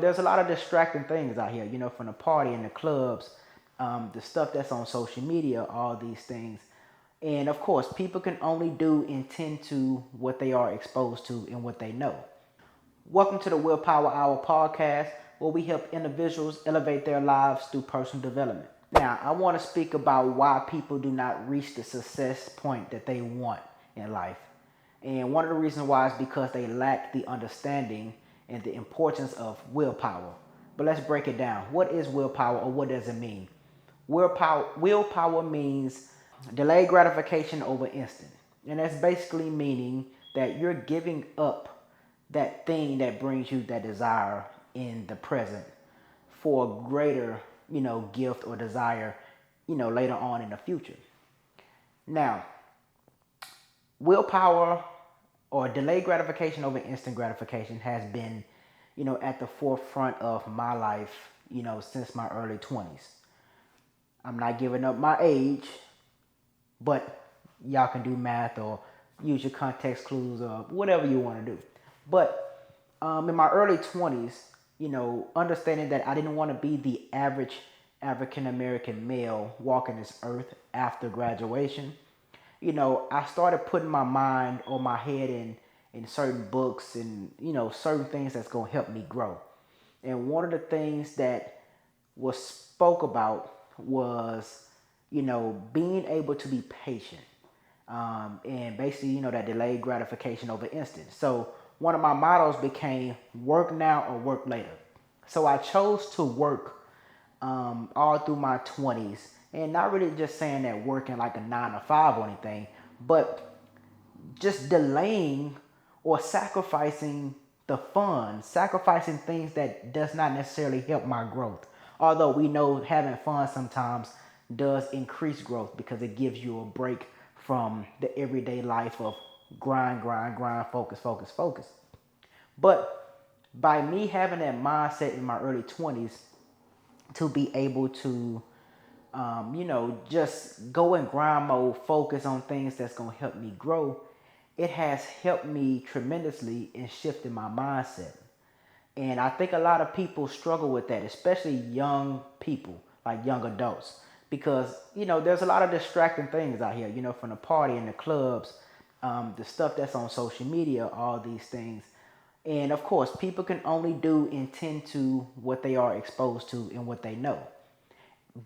There's a lot of distracting things out here, from the party and the clubs, the stuff that's on social media, all these things. And of course, people can only do and tend to what they are exposed to and what they know. Welcome to the Willpower Hour podcast, where we help individuals elevate their lives through personal development. Now, I want to speak about why people do not reach the success point that they want in life. And one of the reasons why is because they lack the understanding and the importance of willpower. But let's break it down. What is willpower, or what does it mean? Willpower means delayed gratification over instant. And that's basically meaning that you're giving up that thing that brings you that desire in the present for a greater, gift or desire, later on in the future. Now, willpower or delayed gratification over instant gratification has been, at the forefront of my life, since my early 20s. I'm not giving up my age, but y'all can do math or use your context clues or whatever you want to do. But in my early 20s, understanding that I didn't want to be the average African American male walking this earth after graduation, I started putting my mind or my head in certain books and, certain things that's going to help me grow. And one of the things that was spoke about was, being able to be patient. And basically, that delayed gratification over instant. So one of my mottos became work now or work later. So I chose to work all through my 20s, and not really just saying that working like a 9 to 5 or anything, but just delaying or sacrificing the fun, sacrificing things that does not necessarily help my growth. Although we know having fun sometimes does increase growth because it gives you a break from the everyday life of grind, grind, grind, focus, focus, focus. But by me having that mindset in my early 20s to be able to, just go in grind mode, focus on things that's going to help me grow, it has helped me tremendously in shifting my mindset. And I think a lot of people struggle with that, especially young people, like young adults, because, there's a lot of distracting things out here, from the party and the clubs, the stuff that's on social media, all these things. And of course, people can only do and tend to what they are exposed to and what they know.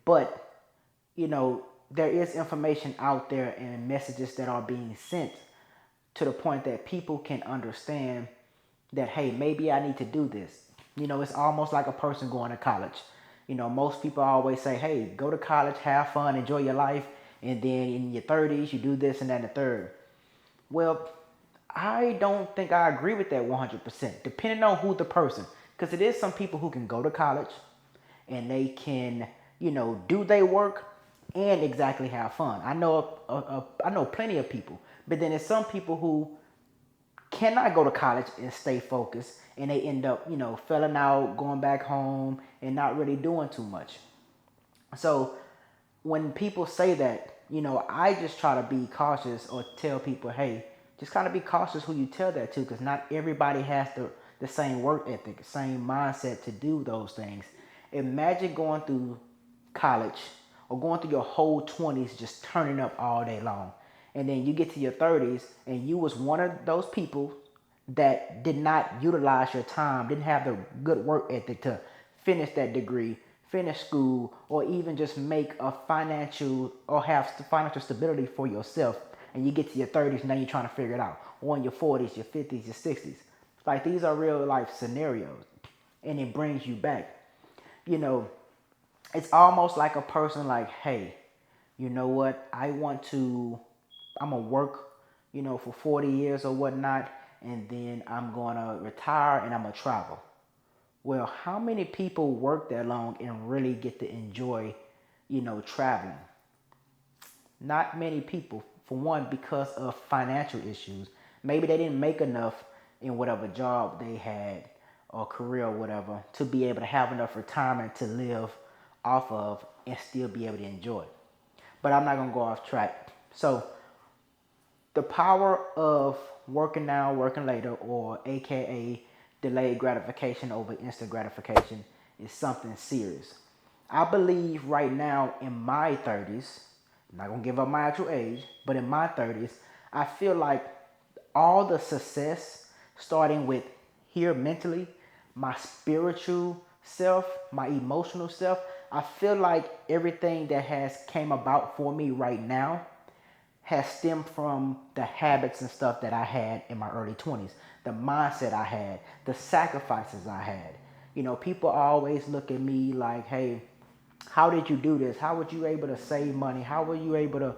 But, there is information out there and messages that are being sent to the point that people can understand that, hey, maybe I need to do this. It's almost like a person going to college. Most people always say, hey, go to college, have fun, enjoy your life, and then in your 30s, you do this and that and the third. Well, I don't think I agree with that 100%, depending on who the person. Because it is some people who can go to college and they can, do their work and exactly have fun. I know plenty of people. But then there's some people who cannot go to college and stay focused, and they end up, felling out, going back home, and not really doing too much. So when people say that, I just try to be cautious or tell people, hey, just kind of be cautious who you tell that to, because not everybody has the same work ethic, same mindset to do those things. Imagine going through college or going through your whole 20s just turning up all day long. And then you get to your 30s and you was one of those people that did not utilize your time, didn't have the good work ethic to finish that degree, finish school, or even just make a financial or have financial stability for yourself. And you get to your 30s and now you're trying to figure it out. Or in your 40s, your 50s, your 60s. Like, these are real life scenarios. And it brings you back. It's almost like a person like, hey, you know what? I'm going to work, for 40 years or whatnot. And then I'm going to retire and I'm going to travel. Well, how many people work that long and really get to enjoy, traveling? Not many people. For one, because of financial issues. Maybe they didn't make enough in whatever job they had or career or whatever to be able to have enough retirement to live off of and still be able to enjoy it. But I'm not going to go off track. So the power of working now, working later, or AKA delayed gratification over instant gratification is something serious. I believe right now in my 30s, I'm not gonna give up my actual age, but in my 30s, I feel like all the success, starting with here mentally, my spiritual self, my emotional self, I feel like everything that has came about for me right now has stemmed from the habits and stuff that I had in my early 20s, the mindset I had, the sacrifices I had. People always look at me like, hey, how did you do this? How were you able to save money? How were you able to,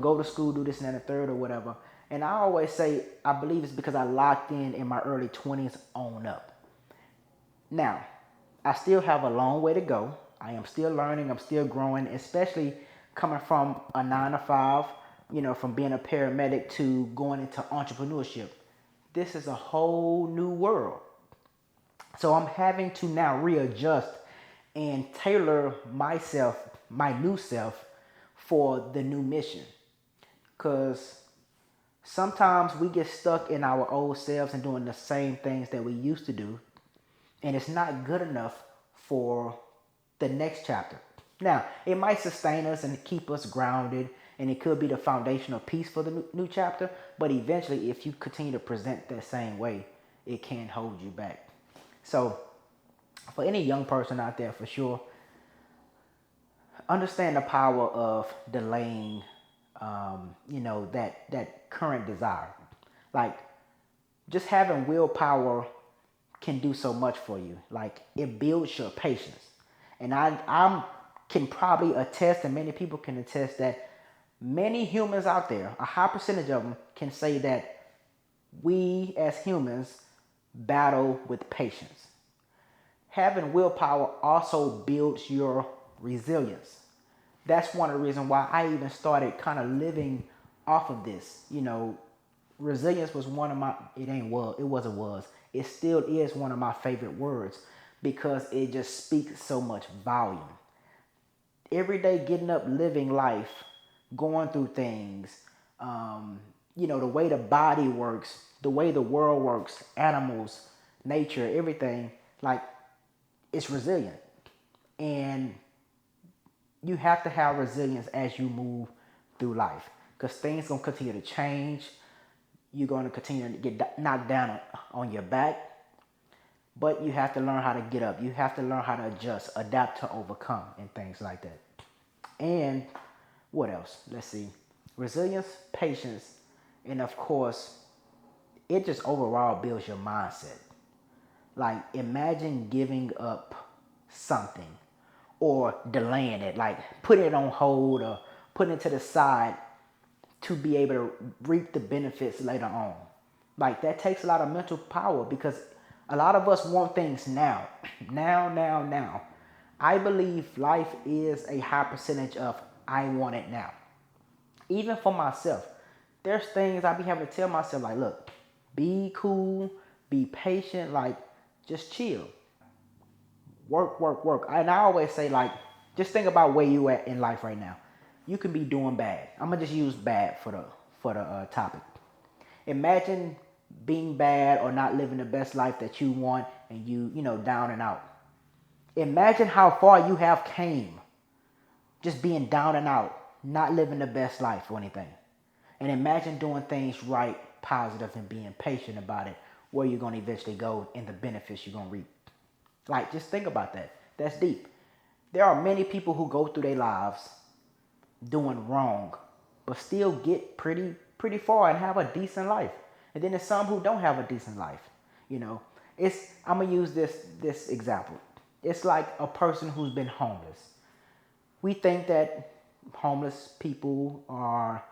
go to school, do this and that and the third or whatever? And I always say, I believe it's because I locked in my early 20s on up. Now, I still have a long way to go. I am still learning. I'm still growing, especially coming from a 9 to 5, from being a paramedic to going into entrepreneurship. This is a whole new world. So I'm having to now readjust and tailor myself, my new self, for the new mission. Because sometimes we get stuck in our old selves and doing the same things that we used to do, and it's not good enough for the next chapter. Now, it might sustain us and keep us grounded, and it could be the foundational piece for the new chapter, but eventually, if you continue to present that same way, it can hold you back. So, for any young person out there, for sure, understand the power of delaying, that current desire. Like, just having willpower can do so much for you. Like, it builds your patience. And I can probably attest, and many people can attest, that many humans out there, a high percentage of them, can say that we as humans battle with patience. Having willpower also builds your resilience. That's one of the reasons why I even started kind of living off of this. Resilience was one of my, it still is one of my favorite words because it just speaks so much volume. Every day getting up, living life, going through things, the way the body works, the way the world works, animals, nature, everything, like, it's resilient. And you have to have resilience as you move through life because things going to continue to change. You're going to continue to get knocked down on your back, but you have to learn how to get up. You have to learn how to adjust, adapt to overcome, and things like that. And what else? Let's see. Resilience, patience, and of course, it just overall builds your mindset. Like, imagine giving up something or delaying it, like putting it on hold or putting it to the side to be able to reap the benefits later on. Like, that takes a lot of mental power because a lot of us want things now. Now. I believe life is a high percentage of I want it now. Even for myself, there's things I be having to tell myself, like, look, be cool, be patient, like, just chill. Work. And I always say, like, just think about where you at in life right now. You can be doing bad. I'm gonna just use bad for the topic. Imagine being bad or not living the best life that you want, and you down and out. Imagine how far you have came just being down and out, not living the best life or anything. And imagine doing things right, positive, and being patient about it, where you're going to eventually go and the benefits you're going to reap. Like, just think about that. That's deep. There are many people who go through their lives doing wrong, but still get pretty far and have a decent life. And then there's some who don't have a decent life. I'm gonna use this example. It's like a person who's been homeless. We think that homeless people are,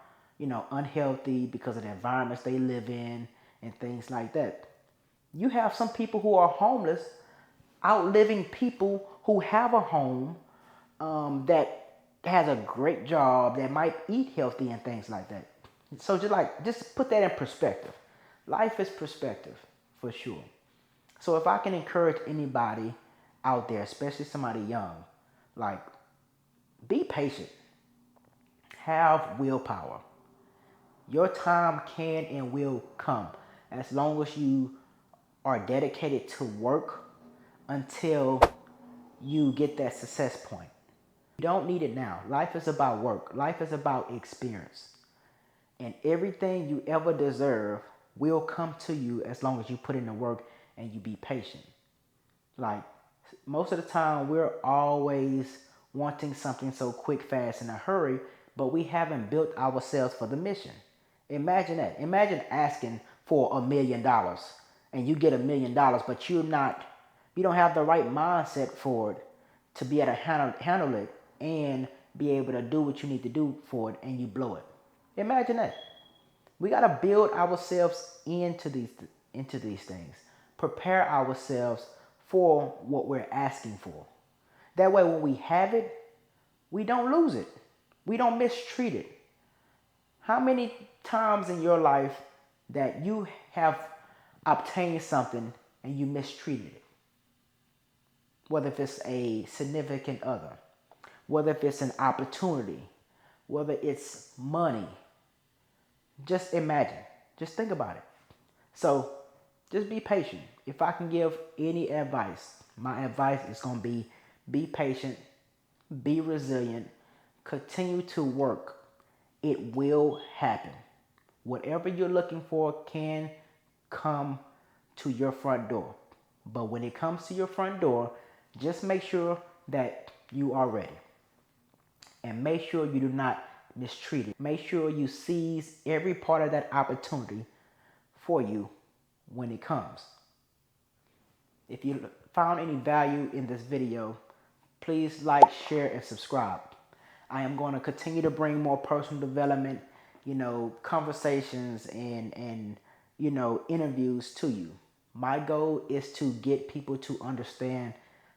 unhealthy because of the environments they live in and things like that. You have some people who are homeless outliving people who have a home that has a great job, that might eat healthy and things like that. So just put that in perspective. Life is perspective for sure. So if I can encourage anybody out there, especially somebody young, like, be patient. Have willpower. Your time can and will come as long as you are dedicated to work until you get that success point. You don't need it now. Life is about work. Life is about experience. And everything you ever deserve will come to you as long as you put in the work and you be patient. Like, most of the time, we're always wanting something so quick, fast, in a hurry, but we haven't built ourselves for the mission. Imagine that. Imagine asking for $1 million and you get $1 million, but you don't have the right mindset for it to be able to handle it and be able to do what you need to do for it, and you blow it. Imagine that. We got to build ourselves into these things. Prepare ourselves for what we're asking for. That way, when we have it, we don't lose it. We don't mistreat it. How many times in your life that you have obtained something and you mistreated it? Whether if it's a significant other, whether if it's an opportunity, whether it's money. Just imagine. Just think about it. So just be patient. If I can give any advice, my advice is going to be patient, be resilient, continue to work. It will happen. Whatever you're looking for can come to your front door. But when it comes to your front door, just make sure that you are ready. And make sure you do not mistreat it. Make sure you seize every part of that opportunity for you when it comes. If you found any value in this video, please like, share, and subscribe. I am going to continue to bring more personal development, conversations and interviews to you. My goal is to get people to understand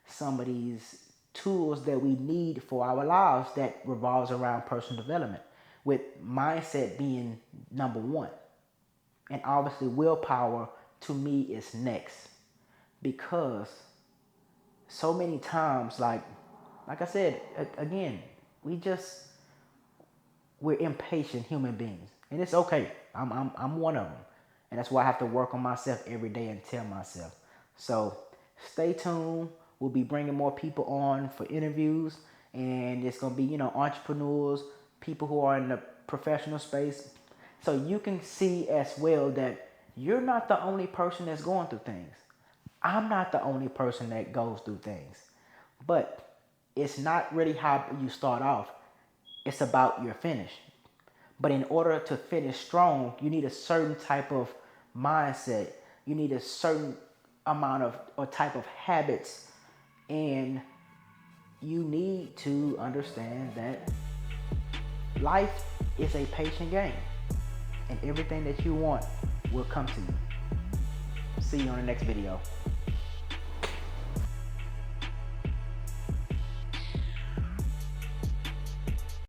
some of these tools that we need for our lives that revolves around personal development, with mindset being number one. And obviously willpower to me is next, because so many times, like I said, again, we're impatient human beings, and it's okay. I'm one of them, and that's why I have to work on myself every day and tell myself. So stay tuned. We'll be bringing more people on for interviews, and it's going to be, entrepreneurs, people who are in the professional space. So you can see as well that you're not the only person that's going through things. I'm not the only person that goes through things. But it's not really how you start off. It's about your finish. But in order to finish strong, you need a certain type of mindset. You need a certain amount of or type of habits. And you need to understand that life is a patient game. And everything that you want will come to you. See you on the next video.